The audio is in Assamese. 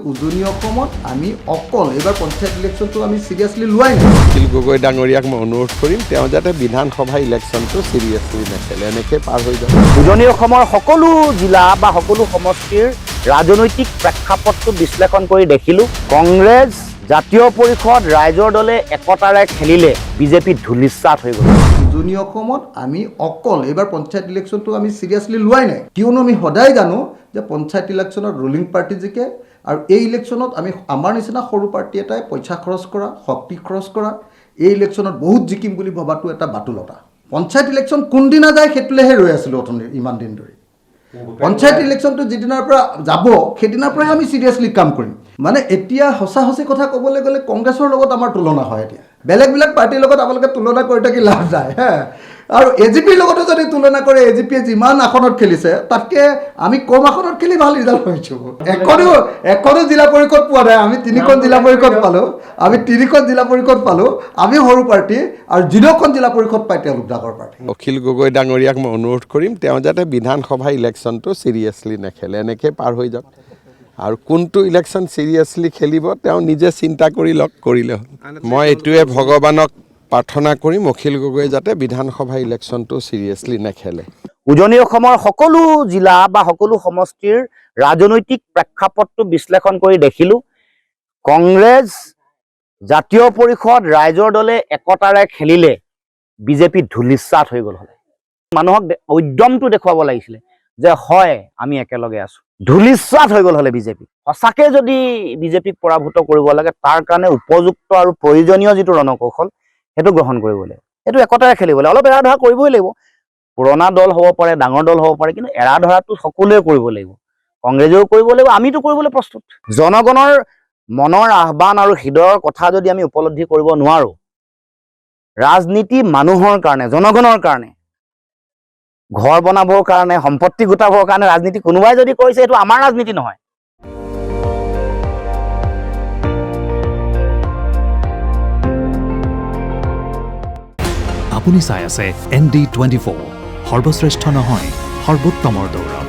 উজনি অসমত আমি অকল এবাৰ পঞ্চায়ত ইলেকশ্যনটো আমি চিৰিয়াছলি লোৱাই নাই। অখিল গগৈ ডাঙৰীয়াক মই অনুৰোধ কৰিম তেওঁ যাতে বিধানসভা ইলেকশ্যনটো চিৰিয়াছলি নেখেলে, এনেকৈ পাৰ হৈ যাব। উজনি অসমৰ সকলো জিলা বা সকলো সমষ্টিৰ ৰাজনৈতিক প্ৰেক্ষাপটটো বিশ্লেষণ কৰি দেখিলোঁ, কংগ্ৰেছ জাতীয় পৰিষদ ৰাইজৰ দলে একতাৰে খেলিলে বিজেপি ধূলিসাৎ হৈ গ'ল। উজনি অসমত আমি অকল এবাৰ পঞ্চায়ত ইলেকশ্যনটো আমি চিৰিয়াছলি লোৱাই নাই, কিয়নো আমি সদায় জানো যে পঞ্চায়ত ইলেকশ্যনত ৰুলিং পাৰ্টি জিকে, আৰু এই ইলেকশ্যনত আমি আমাৰ নিচিনা সৰু পাৰ্টি এটাই পইচা খৰচ কৰা, শক্তি খৰচ কৰা, এই ইলেকশ্যনত বহুত জিকিম বুলি ভবাটো এটা বাতুলতা। পঞ্চায়ত ইলেকশ্যন কোনদিনা যায় সেইটোলৈহে ৰৈ আছিলোঁ অথনি ইমান দিন ধৰি। পঞ্চায়ত ইলেকশ্যনটো যিদিনাৰ পৰা যাব সেইদিনাৰ পৰাই আমি চিৰিয়াছলি কাম কৰিম। মানে এতিয়া সঁচা সঁচি কথা ক'বলৈ গ'লে কংগ্ৰেছৰ লগত আমাৰ তুলনা হয়। এতিয়া বেলেগ পাৰ্টিৰ লগত আপোনালোকে তুলনা কৰি থাকি লাভ যায় আৰু এজিপিৰ লগতো যদি তুলনা কৰে, এজিপিয়ে যিমান আসনত খেলিছে তাতকৈ আমি কম আসনত খেলি ভাল ৰিজাল্ট পাইছোঁ। এখনো জিলা পৰিষদ পোৱা নাই, আমি 3খন জিলা পৰিষদ পালোঁ, আমি সৰু পাৰ্টি, আৰু 0খন জিলা পৰিষদ পাই তেওঁলোক ডাঙৰ পাৰ্টি। অখিল গগৈ ডাঙৰীয়াক মই অনুৰোধ কৰিম তেওঁ যাতে বিধানসভা ইলেকশ্যনটো চিৰিয়াছলি নেখেলে, এনেকৈ পাৰ হৈ যাওক। আৰু কোনটো ইলেকশ্যন চিৰিয়াছলি খেলিব তেওঁ নিজে চিন্তা কৰি লওক, কৰিলে হ'ল। মই এইটোৱে ভগৱানক প্ৰাৰ্থনা কৰিম অখিল গগৈ যাতে বিধানসভা ইলেকশ্যনটো চিৰিয়াছলি নেখেলে। উজনি অসমৰ সকলো জিলা বা সকলো সমষ্টিৰ ৰাজনৈতিক প্ৰেক্ষাপটটো বিশ্লেষণ কৰি দেখিলোঁ, কংগ্ৰেছ জাতীয় পৰিষদ ৰাইজৰ দলে একতাৰে খেলিলে বিজেপি ধূলিসাৎ হৈ গ'ল। হ'লে মানুহক উদ্যমটো দেখুৱাব লাগিছিলে যে হয় আমি একেলগে আছোঁ। ধূলিসাৎ হৈ গ'ল হ'লে বিজেপি। সঁচাকৈ যদি বিজেপিক পৰাভূত কৰিব লাগে তাৰ কাৰণে উপযুক্ত আৰু প্ৰয়োজনীয় যিটো ৰণকৌশল সেইটো গ্ৰহণ কৰিব লাগিব। সেইটো একতাৰে খেলিব লাগিব, অলপ এৰা ধৰা কৰিবই লাগিব। পুৰণা দল হ'ব পাৰে, ডাঙৰ দল হ'ব পাৰে, কিন্তু এৰা ধৰাটো সকলোৱে কৰিব লাগিব। কংগ্ৰেছেও কৰিব লাগিব, আমিতো কৰিবলৈ প্ৰস্তুত। জনগণৰ মনৰ আহ্বান আৰু হৃদয়ৰ কথা যদি আমি উপলব্ধি কৰিব নোৱাৰোঁ, ৰাজনীতি মানুহৰ কাৰণে, জনগণৰ কাৰণে, ঘৰ বনাবৰ কাৰণে, সম্পত্তি গোটাবৰ কাৰণে ৰাজনীতি কোনোবাই যদি কৰিছে এইটো আমাৰ ৰাজনীতি নহয়। আপুনি চাই আছে ND24, সৰ্বশ্ৰেষ্ঠ নহয় সৰ্বোত্তমৰ দৌৰ।